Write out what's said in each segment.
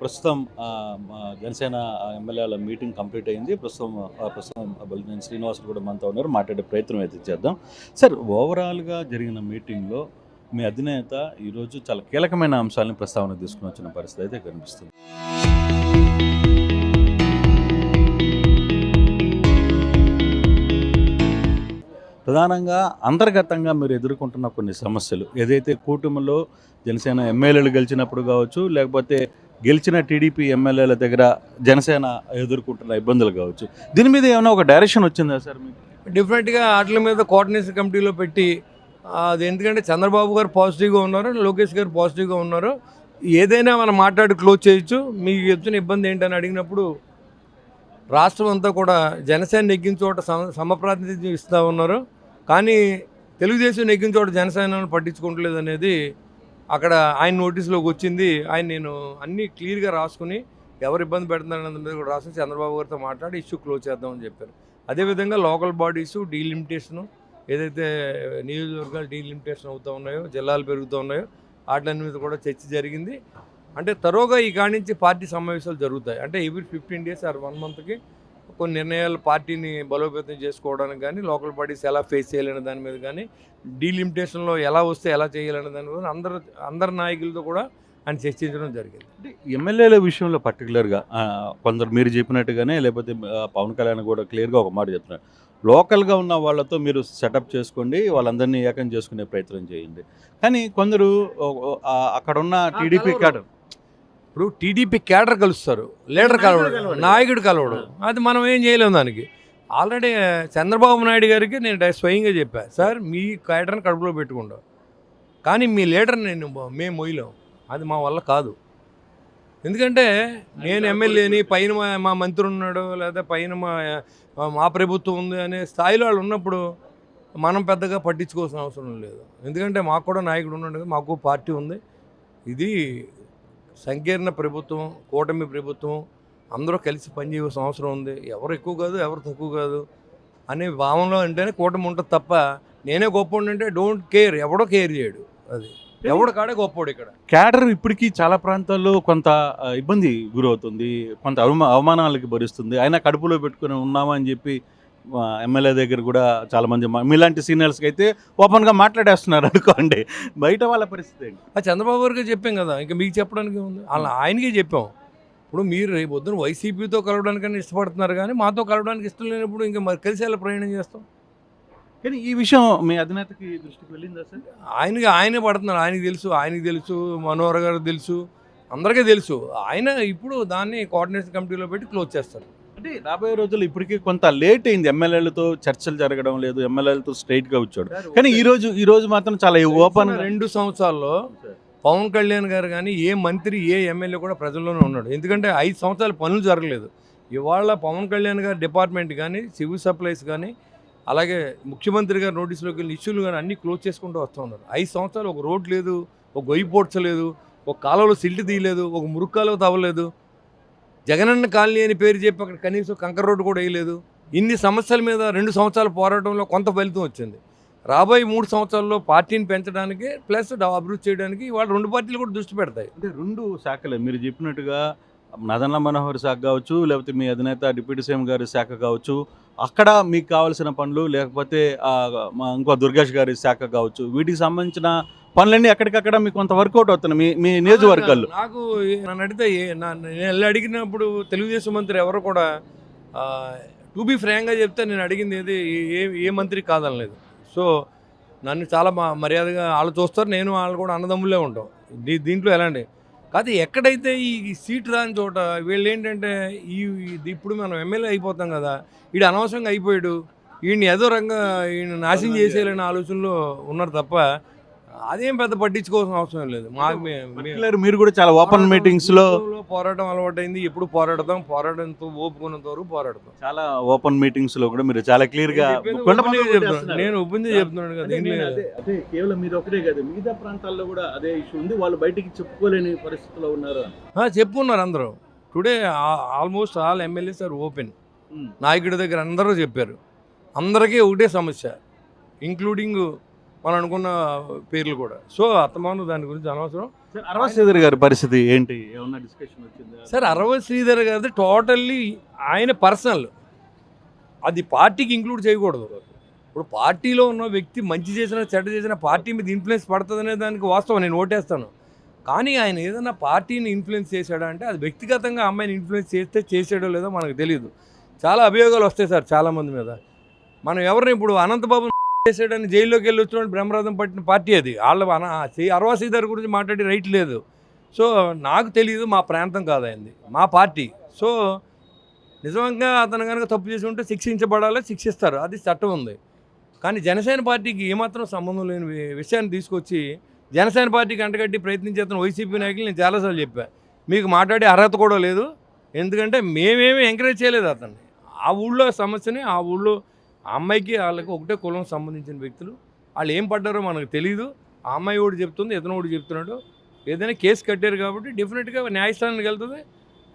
ప్రస్తుతం జనసేన ఎమ్మెల్యేల meeting complete అయింది. ప్రస్తుతం బలినేని శ్రీనివాసులు కూడా మనతో ఉన్నారు. మాట్లాడే ప్రయత్నం అయితే చేద్దాం. సార్, ఓవరాల్‌గా జరిగిన మీటింగ్‌లో మీ అధినేత ఈరోజు చాలా కీలకమైన అంశాలను ప్రస్తావన తీసుకొని వచ్చిన పరిస్థితి అయితే కనిపిస్తుంది. ప్రధానంగా అంతర్గతంగా మీరు ఎదుర్కొంటున్న కొన్ని సమస్యలు, ఏదైతే కూటమిలో జనసేన ఎమ్మెల్యేలు గెలిచినప్పుడు కావచ్చు, లేకపోతే గెలిచిన టీడీపీ ఎమ్మెల్యేల దగ్గర జనసేన ఎదుర్కొంటున్న ఇబ్బందులు కావచ్చు, దీని మీద ఏమైనా ఒక డైరెక్షన్ వచ్చిందా సార్ మీకు? డిఫరెంట్గా వాటి మీద కోఆర్డినేషన్ కమిటీలో పెట్టి అది ఎందుకంటే చంద్రబాబు గారు పాజిటివ్గా ఉన్నారు, లోకేష్ గారు పాజిటివ్గా ఉన్నారు, ఏదైనా మనం మాట్లాడి క్లోజ్ చేయొచ్చు, మీకు వచ్చిన ఇబ్బంది ఏంటని అడిగినప్పుడు రాష్ట్రం అంతా కూడా జనసేన నెగ్గిన చోట సమప్రాతినిధ్యం ఇస్తూ ఉన్నారు, కానీ తెలుగుదేశం నెగ్గిన చోట జనసేనను పట్టించుకోవట్లేదు అనేది అక్కడ ఆయన నోటీసులోకి వచ్చింది. నేను అన్నీ క్లియర్గా రాసుకుని ఎవరు ఇబ్బంది పెడుతున్నారన్నది మీద కూడా రాసుకుని చంద్రబాబు గారితో మాట్లాడి ఇష్యూ క్లోజ్ చేద్దామని చెప్పారు. అదేవిధంగా లోకల్ బాడీసు డీలిమిటేషను, ఏదైతే నియోజకవర్గాలు డీలిమిటేషన్ అవుతూ ఉన్నాయో, జిల్లాలు పెరుగుతూ ఉన్నాయో వాటిని మీద కూడా చర్చ జరిగింది. అంటే తరోగా ఈ కాడి నుంచి పార్టీ సమావేశాలు జరుగుతాయి. అంటే ఎవ్రీ 15 days ఆర్ 1 monthకి కొన్ని నిర్ణయాలు పార్టీని బలోపేతం చేసుకోవడానికి కానీ, లోకల్ బాడీస్ ఎలా ఫేస్ చేయాలనే దాని మీద కానీ, డీలిమిటేషన్లో ఎలా వస్తే ఎలా చేయాలనే దాని మీద అందరి నాయకులతో కూడా ఆయన చర్చించడం జరిగింది. అంటే ఎమ్మెల్యేల విషయంలో పర్టికులర్గా కొందరు మీరు చెప్పినట్టుగానే, లేకపోతే పవన్ కళ్యాణ్ కూడా క్లియర్గా ఒక మాట చెప్తున్నారు, లోకల్గా ఉన్న వాళ్ళతో మీరు సెటప్ చేసుకోండి, వాళ్ళందరినీ ఏకం చేసుకునే ప్రయత్నం చేయండి. కానీ కొందరు అక్కడున్న టీడీపీ క్యాడర్, ఇప్పుడు టీడీపీ క్యాడర్ కలుస్తారు, లీడర్ కలవడు, నాయకుడు కలవడు, అది మనం ఏం చేయలేము దానికి. ఆల్రెడీ చంద్రబాబు నాయుడు గారికి నేను స్వయంగా చెప్పాను, సార్ మీ క్యాడర్ని కడుపులో పెట్టుకుంటాం, కానీ మీ లీడర్ని మేము మొయ్యలేము, అది మా వల్ల కాదు. ఎందుకంటే నేను ఎమ్మెల్యేని, పైన మా మంత్రి ఉన్నాడు, లేదా పైన మా ప్రభుత్వం ఉంది అనే స్థాయిలో వాళ్ళు ఉన్నప్పుడు మనం పెద్దగా పట్టించుకోవాల్సిన అవసరం లేదు. ఎందుకంటే మాకు కూడా నాయకుడు ఉన్నాడు, మాకు పార్టీ ఉంది, ఇది సంకీర్ణ ప్రభుత్వం, కూటమి ప్రభుత్వం, అందరూ కలిసి పనిచేయాల్సిన అవసరం ఉంది, ఎవరు ఎక్కువ కాదు ఎవరు తక్కువ కాదు అనే భావనలో అంటేనే కూటమి ఉంటుంది తప్ప నేనే గొప్ప అంటే డోంట్ కేర్, ఎవడో కేర్ చేయడు, అది ఎవడు కాడే గొప్పోడు. ఇక్కడ క్యాడర్ ఇప్పటికీ చాలా ప్రాంతాల్లో కొంత ఇబ్బంది గురవుతుంది, కొంత అవమానాలకి భరిస్తుంది. అయినా కడుపులో పెట్టుకుని ఉన్నామా అని చెప్పి ఎమ్మెల్యే దగ్గర కూడా చాలామంది మీలాంటి సీనియర్స్కి అయితే ఓపెన్గా మాట్లాడేస్తున్నారు అనుకోండి. బయట వాళ్ళ పరిస్థితి ఏంటి? చంద్రబాబు గారికి చెప్పాం కదా, ఇంకా మీకు చెప్పడానికి ఉంది, ఆయనకే చెప్పాం. ఇప్పుడు మీరు రేపు పొద్దున వైసీపీతో కలవడానికైనా ఇష్టపడుతున్నారు, కానీ మాతో కలవడానికి ఇష్టం లేనప్పుడు ఇంకా మరి కలిసి ఎలా ప్రయాణం చేస్తాం? కానీ ఈ విషయం మీ అధినేతకి దృష్టికి వెళ్ళిందా సార్? ఆయనే పడుతున్నారు, ఆయనకి తెలుసు, మనోహర్ గారు తెలుసు, అందరికీ తెలుసు. ఆయన ఇప్పుడు దాన్ని కోఆర్డినేషన్ కమిటీలో పెట్టి క్లోజ్ చేస్తారు. అంటే రాబోయే రోజుల్లో ఇప్పటికీ కొంత లేట్ అయింది, ఎమ్మెల్యేలతో చర్చలు జరగడం లేదు, ఎమ్మెల్యేలతో స్ట్రైట్గా వచ్చాడు. కానీ ఈ రోజు మాత్రం చాలా ఓపెన్. 2 సంవత్సరాల్లో పవన్ కళ్యాణ్ గారు కానీ ఏ మంత్రి ఏ ఎమ్మెల్యే కూడా ప్రజల్లోనే ఉన్నాడు. ఎందుకంటే 5 సంవత్సరాలు పనులు జరగలేదు. ఇవాళ పవన్ కళ్యాణ్ గారి డిపార్ట్మెంట్ కానీ, సివిల్ సప్లైస్ కానీ, అలాగే ముఖ్యమంత్రి గారు నోటీసులోకి వెళ్ళిన ఇష్యూలు కానీ అన్నీ క్లోజ్ చేసుకుంటూ వస్తూ ఉన్నారు. 5 సంవత్సరాలు ఒక రోడ్ లేదు, ఒక గొయ్యి పోడ్చలేదు, ఒక కాలువలో సిల్ట్ తీయలేదు, ఒక మురుగు కాలువ తవ్వలేదు, జగనన్న కాలనీ అని పేరు చెప్పి అక్కడ కనీసం కంకర రోడ్డు కూడా వేయలేదు. ఇన్ని సమస్యల మీద 2 సంవత్సరాల పోరాటంలో కొంత ఫలితం వచ్చింది. రాబోయే 3 సంవత్సరాల్లో పార్టీని పెంచడానికి ప్లస్ అభివృద్ధి చేయడానికి ఇవాళ 2 పార్టీలు కూడా దృష్టి పెడతాయి. అంటే 2 శాఖలే మీరు చెప్పినట్టుగా, నదన్న మనోహర్ శాఖ కావచ్చు, లేకపోతే మీ అధినేత డిప్యూటీ సీఎం గారి శాఖ కావచ్చు, అక్కడ మీకు కావాల్సిన పనులు, లేకపోతే ఇంకో దుర్గేష్ గారి శాఖ కావచ్చు, వీటికి సంబంధించిన పనులన్నీ అక్కడికక్కడ మీకు కొంత వర్కౌట్ అవుతున్నాయి మీ నియోజకవర్గాల్లో. నాకు నన్ను అడిగితే నేను అడిగినప్పుడు తెలుగుదేశం మంత్రి ఎవరు కూడా టు బీ ఫ్రాంక్గా చెప్తే నేను అడిగింది ఏది ఏ మంత్రి కాదనలేదు. సో నన్ను చాలా మర్యాదగా వాళ్ళు చూస్తారు, నేను వాళ్ళు కూడా అన్నదమ్ములే ఉంటాం. దీంట్లో ఎలాంటి కాదు, ఎక్కడైతే ఈ సీట్ రాని చోట వీళ్ళు ఏంటంటే ఇప్పుడు మనం ఎమ్మెల్యే అయిపోతాం కదా, వీడు అనవసరంగా అయిపోయాడు, వీడిని ఏదో రంగా ఈయన నాశనం చేసేయాలనే ఆలోచనలో ఉన్నారు తప్ప అదేం పెద్ద పట్టించుకోవాల్సిన అవసరం లేదు. మీరు కూడా చాలా ఓపెన్ మీటింగ్స్లో పోరాటం అలవాటైంది, ఎప్పుడు పోరాటంతో ఓపుకున్నంత వరకు పోరాడతాం. చాలా ఓపెన్ మీటింగ్స్లో కూడా మీరు చాలా క్లియర్గా నేను ఒప్పింది చెప్తున్నాను కదా. అదే కేవలం మీరు ఒకటే కదా, మిగతా ప్రాంతాల్లో కూడా అదే ఇష్యూ ఉంది, వాళ్ళు బయటికి చెప్పుకోలేని పరిస్థితిలో ఉన్నారు. చెప్పుకున్నారు అందరూ. Today almost all MLAs are open. నాయకుడి దగ్గర అందరూ చెప్పారు, అందరికీ ఒకటే సమస్య, ఇంక్లూడింగ్ మనం అనుకున్న పేర్లు కూడా. సో అత్తమాను దాని గురించి అనవసరం. సార్ అరవ శ్రీధర్ గారి పరిస్థితి ఏంటి, ఏమన్నా డిస్కషన్ వచ్చిందా? సార్ అరవ శ్రీధర్ గారిది టోటల్లీ ఆయన పర్సనల్, అది పార్టీకి ఇంక్లూడ్ చేయకూడదు. ఇప్పుడు పార్టీలో ఉన్న వ్యక్తి మంచి చేసినా చెడ్డ చేసినా పార్టీ మీద ఇన్ఫ్లుయెన్స్ పడుతుంది అనే దానికి వాస్తవం, నేను ఓటేస్తాను. కానీ ఆయన ఏదైనా పార్టీని ఇన్ఫ్లుయెన్స్ చేశాడా అంటే అది వ్యక్తిగతంగా అమ్మాయిని ఇన్ఫ్లుయెన్స్ చేస్తే చేసాడో లేదో మనకు తెలియదు. చాలా అభియోగాలు వస్తాయి సార్ చాలామంది మీద. మనం ఎవరిని ఇప్పుడు అనంతబాబు చేసాడని జైల్లోకి వెళ్ళి వచ్చిన బ్రహ్మరథం పట్టిన పార్టీ అది. వాళ్ళ అరవ శ్రీధర్ గురించి మాట్లాడే రైట్ లేదు. సో నాకు తెలియదు, మా ప్రాంతం కాదు అయింది, మా పార్టీ. సో నిజంగా అతను కనుక తప్పు చేసి ఉంటే శిక్షించబడాలి, శిక్షిస్తారు, అది చట్టం ఉంది. కానీ జనసేన పార్టీకి ఏమాత్రం సంబంధం లేని విషయాన్ని తీసుకొచ్చి జనసేన పార్టీకి అంటగట్టి ప్రయత్నించేస్తున్న వైసీపీ నాయకులు నేను చాలాసార్లు చెప్పాను, మీకు మాట్లాడే అర్హత కూడా లేదు. ఎందుకంటే మేమేమి ఎంకరేజ్ చేయలేదు అతన్ని. ఆ ఊళ్ళో సమస్యని ఆ ఊళ్ళో ఆ అమ్మాయికి వాళ్ళకి ఒకటే కులం సంబంధించిన వ్యక్తులు, వాళ్ళు ఏం పడ్డారో మనకు తెలియదు. ఆ అమ్మాయి ఒకటి చెప్తుంది, ఇతను ఒకటి చెప్తున్నాడు. ఏదైనా కేసు కట్టారు కాబట్టి డెఫినెట్గా న్యాయస్థానానికి వెళ్తుంది.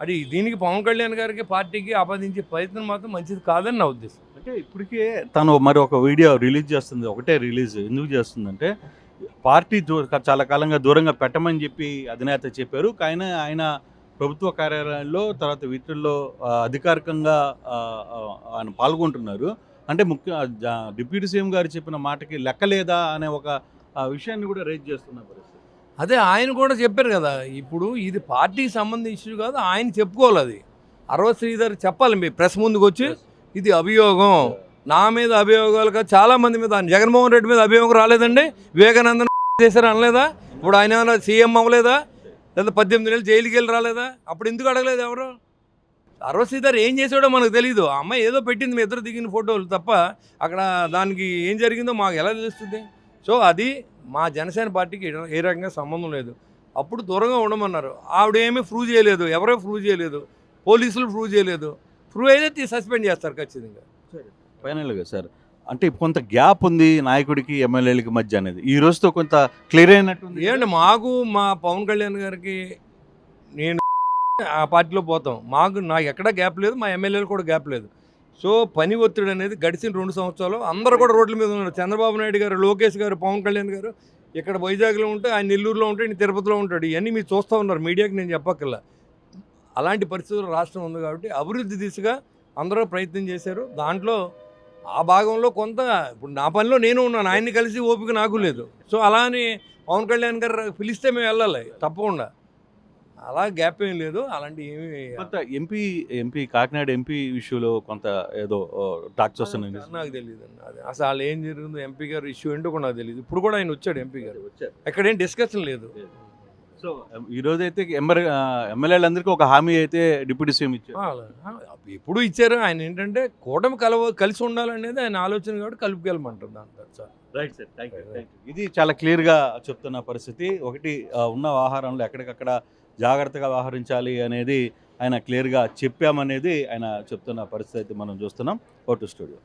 అది దీనికి పవన్ కళ్యాణ్ గారికి పార్టీకి ఆపాదించే ప్రయత్నం మాత్రం మంచిది కాదని నా ఉద్దేశం. అంటే ఇప్పటికే తను మరి ఒక వీడియో రిలీజ్ చేస్తుంది, ఒకటే రిలీజ్ ఎందుకు చేస్తుందంటే పార్టీ చాలా కాలంగా దూరంగా పెట్టమని చెప్పి అధినేత చెప్పారు. కానీ ఆయన ప్రభుత్వ కార్యాలయాల్లో తర్వాత వీటిల్లో అధికారికంగా ఆయన పాల్గొంటున్నారు. అంటే డిప్యూటీ సీఎం గారు చెప్పిన మాటకి లెక్కలేదా అనే ఒక విషయాన్ని కూడా రేజ్ చేస్తున్న పరిస్థితి. అదే ఆయన కూడా చెప్పారు కదా, ఇప్పుడు ఇది పార్టీకి సంబంధించిన ఇష్యూ కాదు, ఆయన చెప్పుకోవాలి. అది అరవ శ్రీధర్ చెప్పాలి మీ ప్రెస్ ముందుకు వచ్చి, ఇది అభియోగం, నా మీద అభియోగాలు కాదు, చాలామంది మీద. జగన్మోహన్ రెడ్డి మీద అభియోగం రాలేదండి, వివేకానందన్ చేశారు అనలేదా? ఇప్పుడు ఆయన ఏమైనా సీఎం అవ్వలేదా? లేదా 18 నెలలు జైలుకి వెళ్ళి రాలేదా? అప్పుడు ఎందుకు అడగలేదు ఎవరు? అరవ శ్రీధర్ ఏం చేసాడో మనకు తెలియదు. ఆ అమ్మాయి ఏదో పెట్టింది, మీ ఇద్దరు దిగిన ఫోటోలు తప్ప అక్కడ దానికి ఏం జరిగిందో మాకు ఎలా తెలుస్తుంది? సో అది మా జనసేన పార్టీకి ఏ రకంగా సంబంధం లేదు. అప్పుడు దూరంగా ఉండమన్నారు, ఆవిడ ఏమీ ప్రూవ్ చేయలేదు, ఎవరో ప్రూవ్ చేయలేదు, పోలీసులు ప్రూవ్ చేయలేదు. ప్రూవ్ అయితే సస్పెండ్ చేస్తారు ఖచ్చితంగా. ఫైనల్గా సార్, అంటే కొంత గ్యాప్ ఉంది నాయకుడికి ఎమ్మెల్యేలకి మధ్య అనేది, ఈ రోజుతో కొంత క్లియర్ అయినట్టుంది. ఏంటి మాకు మా పవన్ కళ్యాణ్ గారికి నేను ఆ పార్టీలో పోతాం, నాకు ఎక్కడా గ్యాప్ లేదు, మా ఎమ్మెల్యేలు కూడా గ్యాప్ లేదు. సో పని ఒత్తిడి అనేది గడిచిన 2 సంవత్సరాలు అందరూ కూడా రోడ్ల మీద ఉన్నారు. చంద్రబాబు నాయుడు గారు, లోకేష్ గారు, పవన్ కళ్యాణ్ గారు ఇక్కడ వైజాగ్లో ఉంటే, ఆయన నెల్లూరులో ఉంటే, ఆయన తిరుపతిలో ఉంటాడు. ఇవన్నీ మీరు చూస్తూ ఉన్నారు, మీడియాకి నేను చెప్పక్కర్లా. అలాంటి పరిస్థితుల్లో రాష్ట్రం ఉంది కాబట్టి అభివృద్ధి దిశగా అందరూ ప్రయత్నం చేశారు. దాంట్లో ఆ భాగంలో కొంత ఇప్పుడు నా పనిలో నేను ఉన్నాను, ఆయన్ని కలిసి ఓపిక నాకు లేదు. సో అలా అని పవన్ కళ్యాణ్ గారు పిలిస్తే మేము వెళ్ళాలి తప్పకుండా, అలా గ్యాప్ ఏం లేదు. అలాంటి ఏమి కొంత ఎంపీ కాకినాడ ఎంపీ ఇష్యూలో కొంత ఏదో టాక్స్ వస్తున్నాయి, నాకు తెలియదు అండి. అది అసలు వాళ్ళు ఏం జరిగిందో, ఎంపీ గారు ఇష్యూ ఏంటో కూడా నాకు తెలియదు. ఇప్పుడు కూడా ఆయన వచ్చాడు, ఎంపీ గారు వచ్చారు, ఎక్కడేం డిస్కషన్ లేదు. సో ఈరోజైతే ఎమ్మెల్యేలందరికీ ఒక హామీ అయితే డిప్యూటీ సీఎం ఇచ్చారు. ఎప్పుడు ఇచ్చారు. ఆయన ఏంటంటే కూటమి కలిసి ఉండాలనేది ఆయన ఆలోచన కాబట్టి కలుపుకెళ్ళమంటారు దాంట్లో. Sir right sir, thank you. ఇది చాలా క్లియర్గా చెప్తున్న పరిస్థితి. ఒకటి ఉన్న ఆహారంలో ఎక్కడికక్కడ జాగ్రత్తగా వ్యవహరించాలి అనేది ఆయన క్లియర్గా చెప్పామనేది ఆయన చెప్తున్న పరిస్థితి అయితే మనం చూస్తున్నాం. Vote studio.